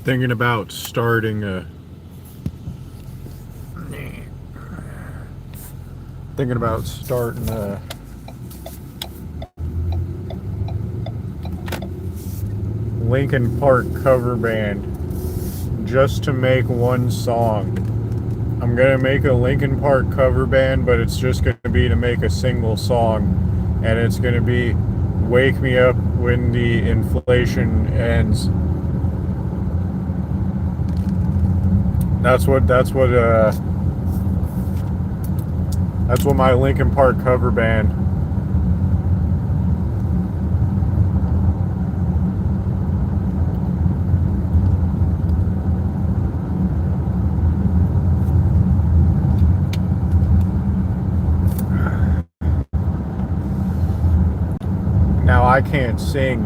Thinking about starting a thinking about starting a Linkin Park cover band just to make one song. I'm gonna make a Linkin Park cover band, but it's just gonna be to make a single song, and it's gonna be "Wake Me Up When the Inflation Ends." That's what my Linkin Park cover band. Now I can't sing,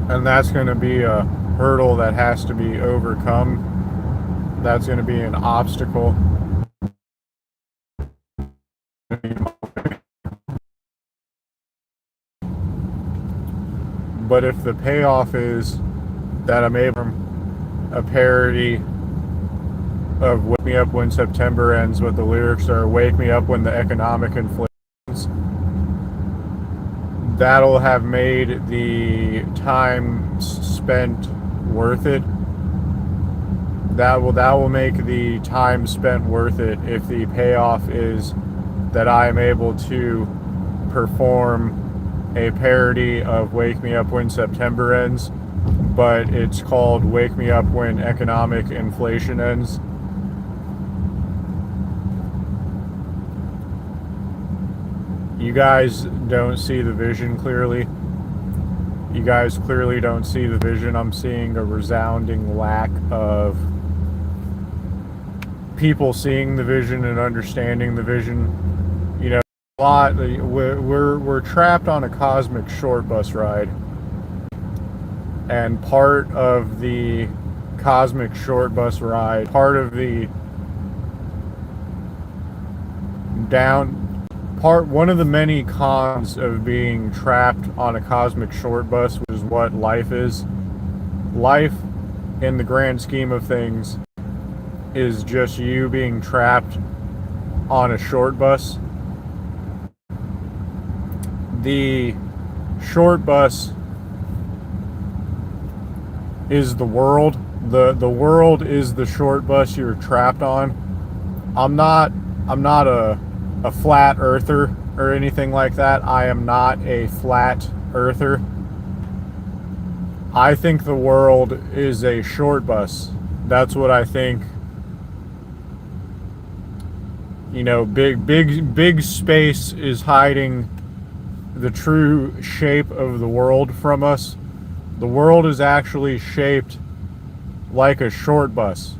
and that's going to be a hurdle that has to be overcome. That's going to be an obstacle. But if the payoff is that I'm able a parody of "Wake Me Up When September Ends," but the lyrics are "Wake me up when the economic inflation ends," that'll have made the time spent worth it. That will make the time spent worth it if the payoff is that I am able to perform a parody of "Wake Me Up When September Ends," but it's called "Wake Me Up When Economic Inflation Ends." You guys don't see the vision clearly. You guys clearly don't see the vision. I'm seeing a resounding lack of people seeing the vision and understanding the vision. You know, a lot. We're trapped on a cosmic short bus ride, and part of the cosmic short bus ride, part of the one of the many cons of being trapped on a cosmic short bus, which is what life is. Life, in the grand scheme of things, is just you being trapped on a short bus. The short bus is the world. The world is the short bus you're trapped on. I'm not a flat earther or anything like that. I am not a flat earther. I think the world is a short bus. That's what I think. You know, big space is hiding the true shape of the world from us. The world is actually shaped like a short bus.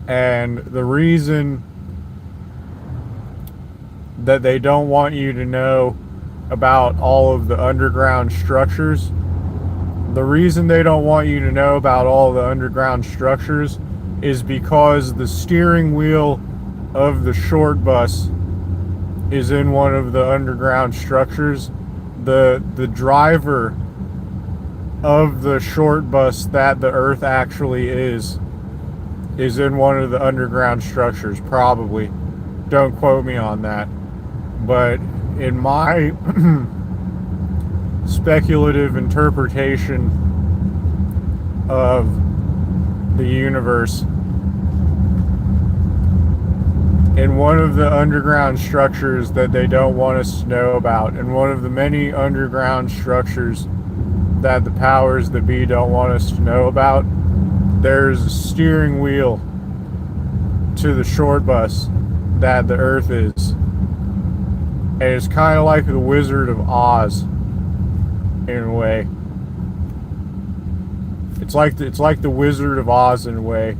And the reason that they don't want you to know about all of the underground structures, the reason they don't want you to know about all the underground structures is because the steering wheel of the short bus is in one of the underground structures. The driver of the short bus that the Earth actually is in one of the underground structures, probably. Don't quote me on that. But in my speculative interpretation of the universe, in one of the underground structures that they don't want us to know about, in one of the many underground structures that the powers that be don't want us to know about, there's a steering wheel to the short bus that the Earth is. And it's kind of like the Wizard of Oz in a way. It's like the Wizard of Oz in a way,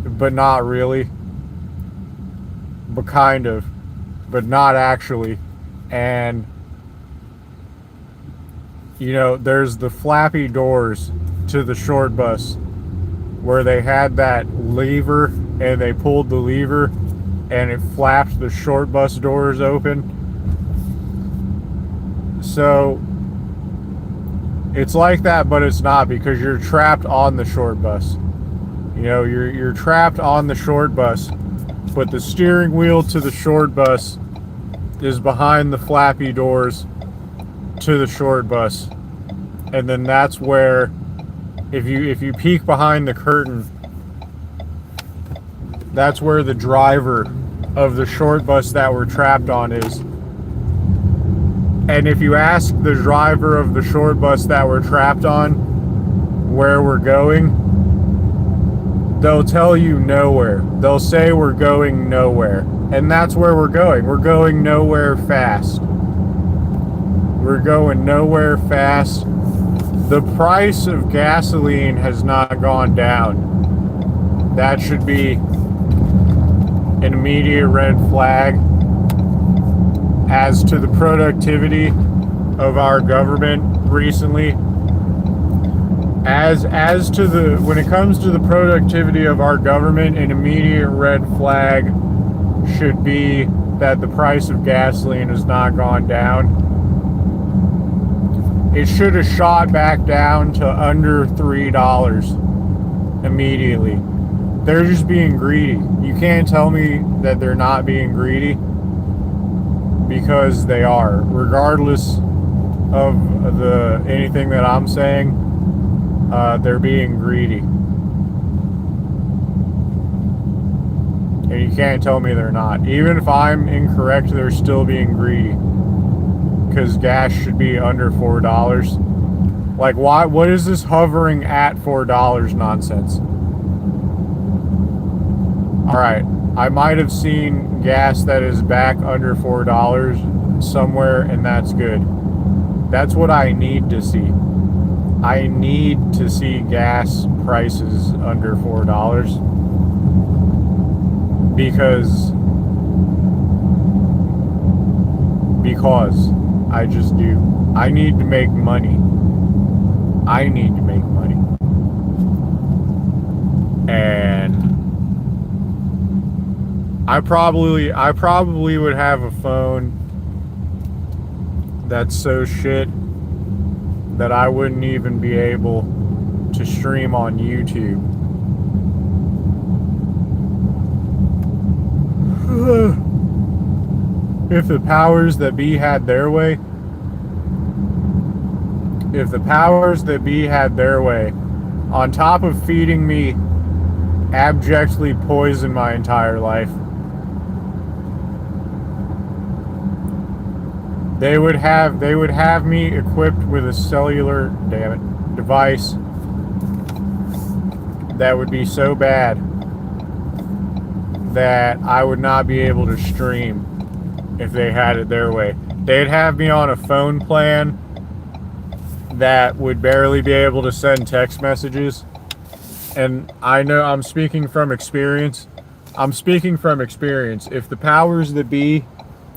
but not really. But kind of, but not actually. And you know, there's the flappy doors to the short bus where they had that lever and they pulled the lever and it flapped the short bus doors open. So It's like that, but it's not, because you're trapped on the short bus. You know, you're trapped on the short bus, but the steering wheel to the short bus is behind the flappy doors to the short bus. And then that's where, if you peek behind the curtain, that's where the driver of the short bus that we're trapped on is. And if you ask the driver of the short bus that we're trapped on where we're going, they'll tell you nowhere. They'll say we're going nowhere. And that's where we're going. We're going nowhere fast. We're going nowhere fast. The price of gasoline has not gone down. That should be an immediate red flag. As to the productivity of our government recently, as to the, when it comes to the productivity of our government, an immediate red flag should be that the price of gasoline has not gone down. It should have shot back down to under $3 immediately. They're just being greedy. You can't tell me that they're not being greedy, because they are. Regardless of anything that I'm saying, they're being greedy. And you can't tell me they're not. Even if I'm incorrect, they're still being greedy. Because gas should be under $4. Like, why? What is this hovering at $4 nonsense? Alright, I might have seen gas that is back under $4 somewhere, and that's good. That's what I need to see. I need to see gas prices under $4, because I just do. I need to make money. I need to make money. And I probably would have a phone that's so shit that I wouldn't even be able to stream on YouTube. If the powers that be had their way, on top of feeding me abjectly poison my entire life, they would have me equipped with a cellular, device that would be so bad that I would not be able to stream if they had it their way. They'd have me on a phone plan that would barely be able to send text messages. And I know I'm speaking from experience. If the powers that be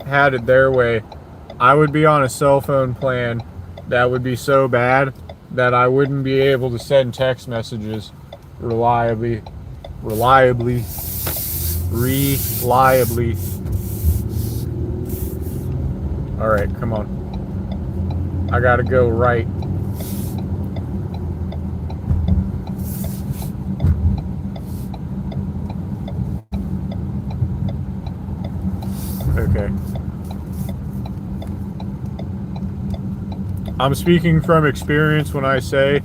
had it their way, I would be on a cell phone plan that would be so bad that I wouldn't be able to send text messages reliably. Alright, come on. I gotta go right. Okay. I'm speaking from experience when I say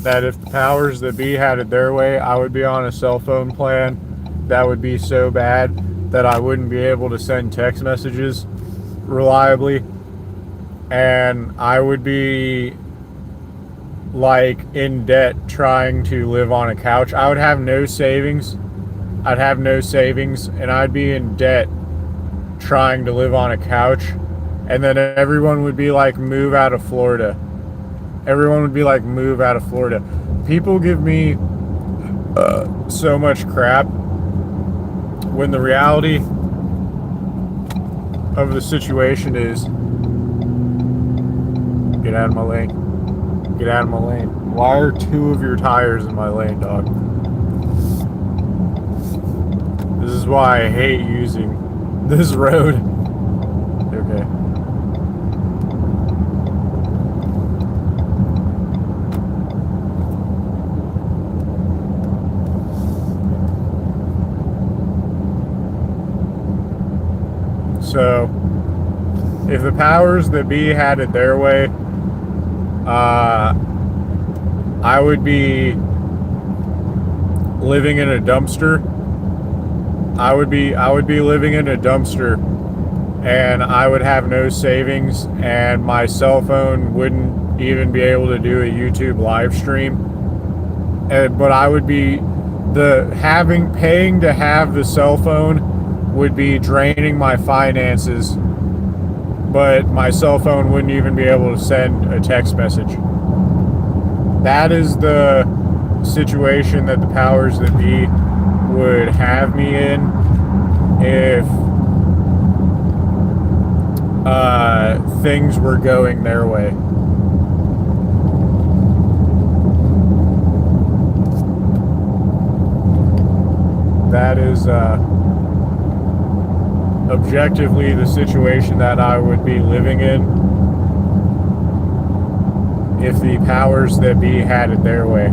that if the powers that be had it their way, I would be on a cell phone plan that would be so bad that I wouldn't be able to send text messages reliably, and I would be like in debt trying to live on a couch. I would have no savings. And I'd be in debt trying to live on a couch. And then everyone would be like, move out of Florida. People give me so much crap when the reality of the situation is, get out of my lane. Why are two of your tires in my lane, dog? This is why I hate using this road. Okay. So, if the powers that be had it their way, I would be living in a dumpster. I would be living in a dumpster, and I would have no savings, and my cell phone wouldn't even be able to do a YouTube live stream. But I would be paying to have the cell phone would be draining my finances, but my cell phone wouldn't even be able to send a text message. That is the situation that the powers that be would have me in if things were going their way. That is objectively the situation that I would be living in if the powers that be had it their way.